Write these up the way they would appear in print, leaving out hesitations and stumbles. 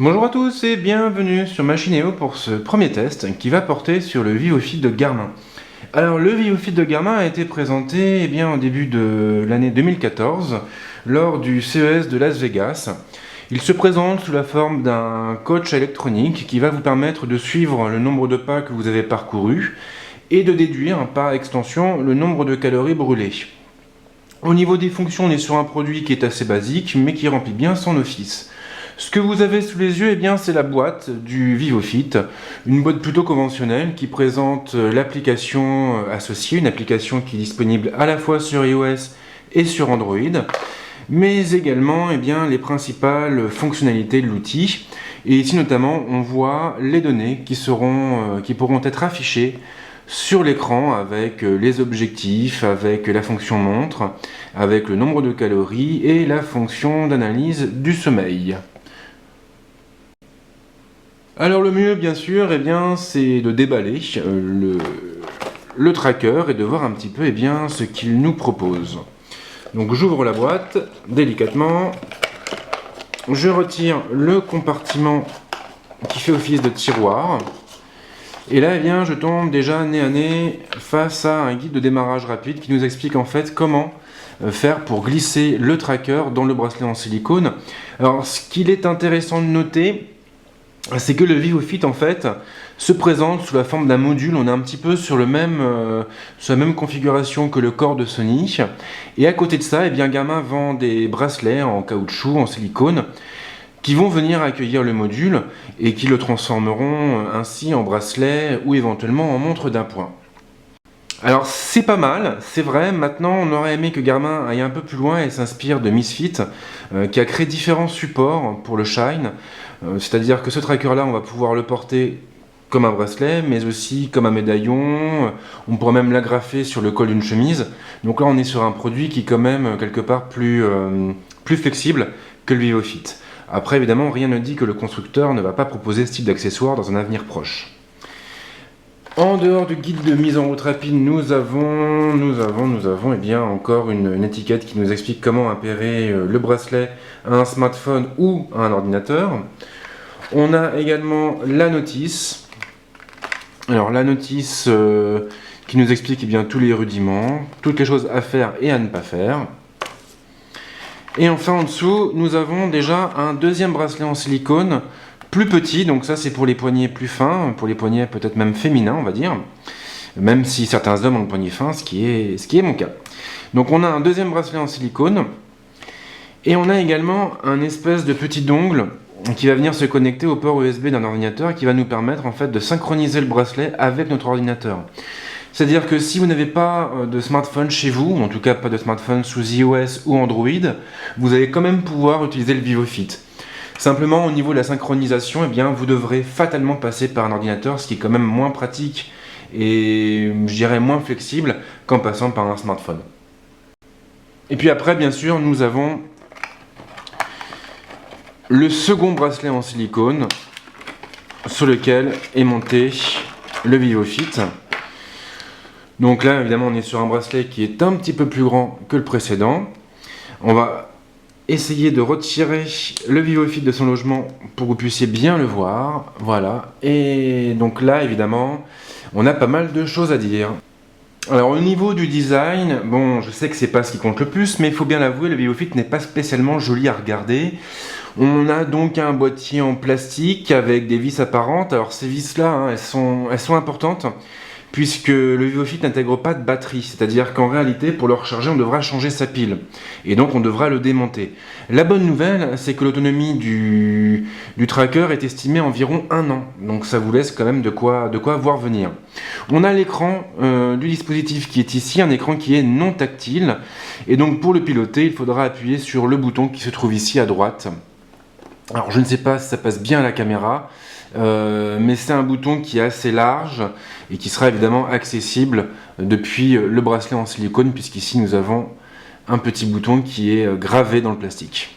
Bonjour à tous et bienvenue sur Machineo pour ce premier test qui va porter sur le Vivofit de Garmin. Alors le Vivofit de Garmin a été présenté au début de l'année 2014 lors du CES de Las Vegas. Il se présente sous la forme d'un coach électronique qui va vous permettre de suivre le nombre de pas que vous avez parcourus et de déduire par extension le nombre de calories brûlées. Au niveau des fonctions, on est sur un produit qui est assez basique mais qui remplit bien son office. Ce que vous avez sous les yeux, c'est la boîte du Vivofit, une boîte plutôt conventionnelle qui présente l'application associée, une application qui est disponible à la fois sur iOS et sur Android, mais également les principales fonctionnalités de l'outil. Et ici notamment, on voit les données qui pourront être affichées sur l'écran avec les objectifs, avec la fonction montre, avec le nombre de calories et la fonction d'analyse du sommeil. Alors le mieux bien sûr, c'est de déballer le tracker et de voir un petit peu ce qu'il nous propose. Donc j'ouvre la boîte délicatement, je retire le compartiment qui fait office de tiroir, et là je tombe déjà nez à nez face à un guide de démarrage rapide qui nous explique en fait comment faire pour glisser le tracker dans le bracelet en silicone. Alors ce qu'il est intéressant de noter, c'est que le Vivofit en fait se présente sous la forme d'un module. On est un petit peu sur la même configuration que le corps de Sony, et à côté de ça, Garmin vend des bracelets en caoutchouc, en silicone, qui vont venir accueillir le module et qui le transformeront ainsi en bracelet ou éventuellement en montre d'appoint. Alors c'est pas mal, c'est vrai. Maintenant on aurait aimé que Garmin aille un peu plus loin et s'inspire de Misfit, qui a créé différents supports pour le Shine. C'est-à-dire que ce tracker là, on va pouvoir le porter comme un bracelet, mais aussi comme un médaillon. On pourrait même l'agrafer sur le col d'une chemise. Donc là on est sur un produit qui est quand même quelque part plus flexible que le Vivofit. Après évidemment rien ne dit que le constructeur ne va pas proposer ce type d'accessoire dans un avenir proche. En dehors du guide de mise en route rapide, nous avons encore une étiquette qui nous explique comment impérer le bracelet à un smartphone ou à un ordinateur. On a également la notice. Alors la notice qui nous explique tous les rudiments, toutes les choses à faire et à ne pas faire. Et enfin en dessous, nous avons déjà un deuxième bracelet en silicone, plus petit, donc ça c'est pour les poignets plus fins, pour les poignets peut-être même féminins on va dire, même si certains hommes ont le poignet fin, ce qui est mon cas. Donc on a un deuxième bracelet en silicone, et on a également un espèce de petit dongle qui va venir se connecter au port USB d'un ordinateur et qui va nous permettre en fait de synchroniser le bracelet avec notre ordinateur. C'est-à-dire que si vous n'avez pas de smartphone chez vous, ou en tout cas pas de smartphone sous iOS ou Android, vous allez quand même pouvoir utiliser le Vivofit. Simplement, au niveau de la synchronisation, vous devrez fatalement passer par un ordinateur, ce qui est quand même moins pratique et, je dirais, moins flexible qu'en passant par un smartphone. Et puis après, bien sûr, nous avons le second bracelet en silicone sur lequel est monté le Vivofit. Donc là, évidemment, on est sur un bracelet qui est un petit peu plus grand que le précédent. On va essayer de retirer le Vivofit de son logement pour que vous puissiez bien le voir. Voilà. Et donc là, évidemment, on a pas mal de choses à dire. Alors au niveau du design, je sais que c'est pas ce qui compte le plus, mais il faut bien l'avouer, le Vivofit n'est pas spécialement joli à regarder. On a donc un boîtier en plastique avec des vis apparentes. Alors ces vis-là, elles sont importantes, puisque le Vivofit n'intègre pas de batterie, c'est-à-dire qu'en réalité, pour le recharger, on devra changer sa pile, et donc on devra le démonter. La bonne nouvelle, c'est que l'autonomie du tracker est estimée à environ 1 an, donc ça vous laisse quand même de quoi voir venir. On a l'écran du dispositif qui est ici, un écran qui est non tactile, et donc pour le piloter, il faudra appuyer sur le bouton qui se trouve ici à droite. Alors je ne sais pas si ça passe bien à la caméra, mais c'est un bouton qui est assez large et qui sera évidemment accessible depuis le bracelet en silicone, puisqu'ici nous avons un petit bouton qui est gravé dans le plastique.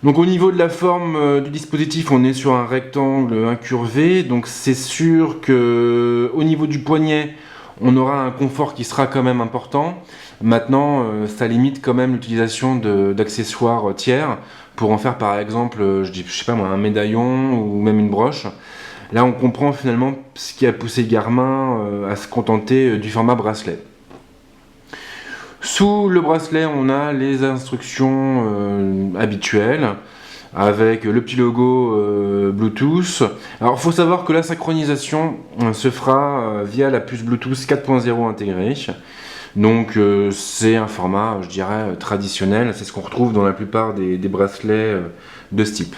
Donc au niveau de la forme du dispositif, on est sur un rectangle incurvé, donc c'est sûr que au niveau du poignet, On aura un confort qui sera quand même important. Maintenant, ça limite quand même l'utilisation d'accessoires tiers pour en faire par exemple, je sais pas moi, un médaillon ou même une broche. Là, on comprend finalement ce qui a poussé Garmin à se contenter du format bracelet. Sous le bracelet, on a les instructions habituelles avec le petit logo Bluetooth. Alors, il faut savoir que la synchronisation se fera via la puce Bluetooth 4.0 intégrée. Donc, c'est un format, je dirais, traditionnel. C'est ce qu'on retrouve dans la plupart des bracelets de ce type.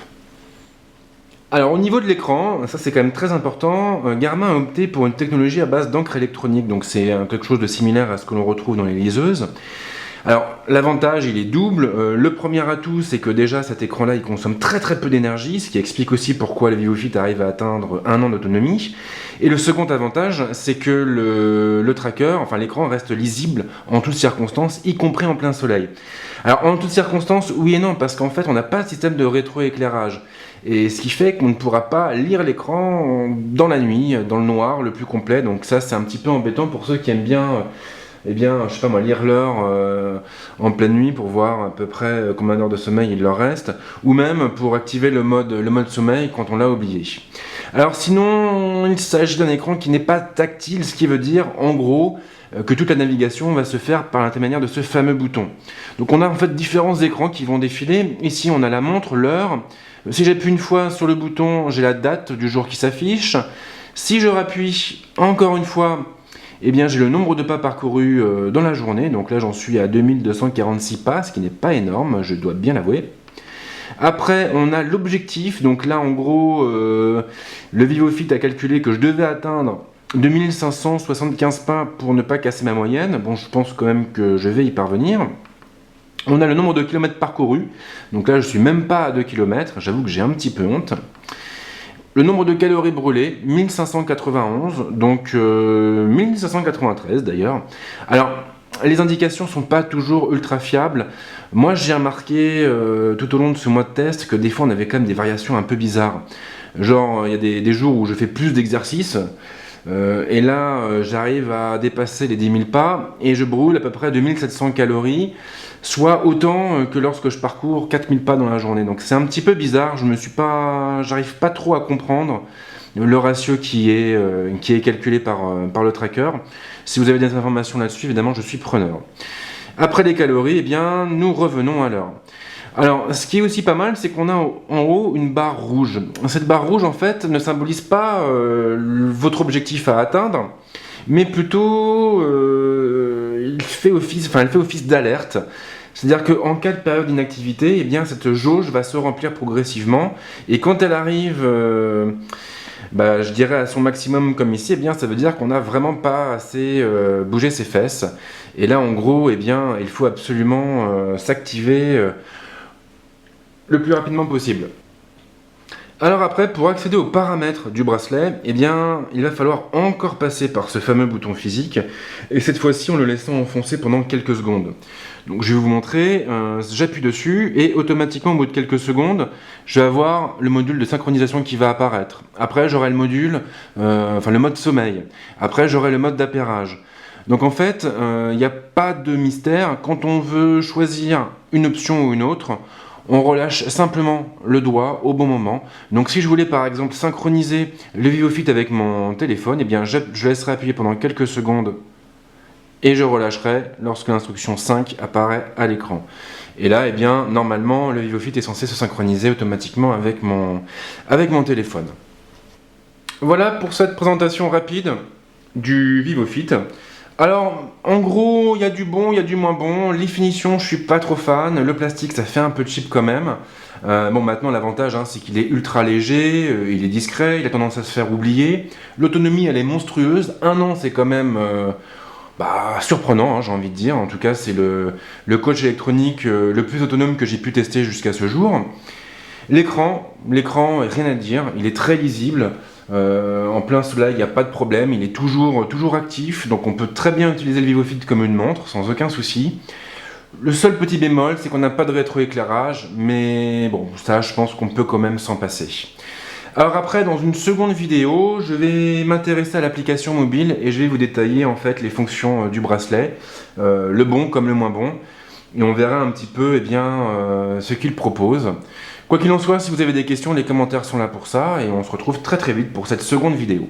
Alors au niveau de l'écran, ça c'est quand même très important, Garmin a opté pour une technologie à base d'encre électronique, donc c'est quelque chose de similaire à ce que l'on retrouve dans les liseuses. Alors l'avantage il est double, le premier atout c'est que déjà cet écran là il consomme très peu d'énergie, ce qui explique aussi pourquoi le VivoFit arrive à atteindre 1 an d'autonomie. Et le second avantage c'est que le tracker, enfin l'écran reste lisible en toutes circonstances, y compris en plein soleil. Alors en toutes circonstances oui et non, parce qu'en fait on n'a pas de système de rétroéclairage. Et ce qui fait qu'on ne pourra pas lire l'écran dans la nuit, dans le noir, le plus complet. Donc ça, c'est un petit peu embêtant pour ceux qui aiment bien, je sais pas moi, lire l'heure en pleine nuit pour voir à peu près combien d'heures de sommeil il leur reste, ou même pour activer le mode sommeil quand on l'a oublié. Alors sinon, il s'agit d'un écran qui n'est pas tactile, ce qui veut dire, en gros, que toute la navigation va se faire par l'intermédiaire de ce fameux bouton. Donc on a en fait différents écrans qui vont défiler. Ici, on a la montre, l'heure. Si j'appuie une fois sur le bouton, j'ai la date du jour qui s'affiche. Si je rappuie encore une fois, eh bien j'ai le nombre de pas parcourus dans la journée. Donc là, j'en suis à 2246 pas, ce qui n'est pas énorme, je dois bien l'avouer. Après, on a l'objectif. Donc là, en gros, le VivoFit a calculé que je devais atteindre 2575 pas pour ne pas casser ma moyenne. Bon, je pense quand même que je vais y parvenir. On a le nombre de kilomètres parcourus, donc là je suis même pas à 2 km, j'avoue que j'ai un petit peu honte. Le nombre de calories brûlées, 1591, donc 1593 d'ailleurs. Alors, les indications sont pas toujours ultra fiables. Moi j'ai remarqué tout au long de ce mois de test que des fois on avait quand même des variations un peu bizarres. Genre, il y a des jours où je fais plus d'exercices, et là j'arrive à dépasser les 10 000 pas, et je brûle à peu près 2700 calories, soit autant que lorsque je parcours 4000 pas dans la journée. Donc c'est un petit peu bizarre, j'arrive pas trop à comprendre le ratio qui est calculé par le tracker. Si vous avez des informations là-dessus, évidemment, je suis preneur. Après les calories, eh bien, nous revenons à l'heure. Alors, ce qui est aussi pas mal, c'est qu'on a en haut une barre rouge. Cette barre rouge, en fait, ne symbolise pas votre objectif à atteindre, mais plutôt, elle fait office d'alerte. C'est-à-dire qu'en cas de période d'inactivité, eh bien, cette jauge va se remplir progressivement, et quand elle arrive, je dirais à son maximum comme ici, eh bien, ça veut dire qu'on n'a vraiment pas assez bougé ses fesses. Et là, en gros, eh bien, il faut absolument s'activer le plus rapidement possible. Alors après, pour accéder aux paramètres du bracelet, eh bien, il va falloir encore passer par ce fameux bouton physique, et cette fois-ci en le laissant enfoncer pendant quelques secondes. Donc je vais vous montrer, j'appuie dessus, et automatiquement au bout de quelques secondes, je vais avoir le module de synchronisation qui va apparaître. Après j'aurai le module, le mode sommeil. Après j'aurai le mode d'appairage. Donc en fait, il n'y a pas de mystère. Quand on veut choisir une option ou une autre, on relâche simplement le doigt au bon moment. Donc si je voulais par exemple synchroniser le VivoFit avec mon téléphone, eh bien je laisserai appuyer pendant quelques secondes et je relâcherai lorsque l'instruction 5 apparaît à l'écran. Et là, eh bien, normalement, le VivoFit est censé se synchroniser automatiquement avec mon téléphone. Voilà pour cette présentation rapide du VivoFit. Alors, en gros, il y a du bon, il y a du moins bon. Les finitions, je suis pas trop fan. Le plastique, ça fait un peu cheap quand même. Maintenant, l'avantage, c'est qu'il est ultra léger, il est discret, il a tendance à se faire oublier. L'autonomie, elle est monstrueuse. 1 an, c'est quand même surprenant, j'ai envie de dire. En tout cas, c'est le coach électronique le plus autonome que j'ai pu tester jusqu'à ce jour. L'écran, rien à dire. Il est très lisible. En plein soleil, il n'y a pas de problème, il est toujours actif, donc on peut très bien utiliser le VivoFit comme une montre, sans aucun souci. Le seul petit bémol, c'est qu'on n'a pas de rétroéclairage, mais bon, ça je pense qu'on peut quand même s'en passer. Alors après, dans une seconde vidéo, je vais m'intéresser à l'application mobile et je vais vous détailler en fait les fonctions du bracelet, le bon comme le moins bon, et on verra un petit peu ce qu'il propose. Quoi qu'il en soit, si vous avez des questions, les commentaires sont là pour ça, et on se retrouve très vite pour cette seconde vidéo.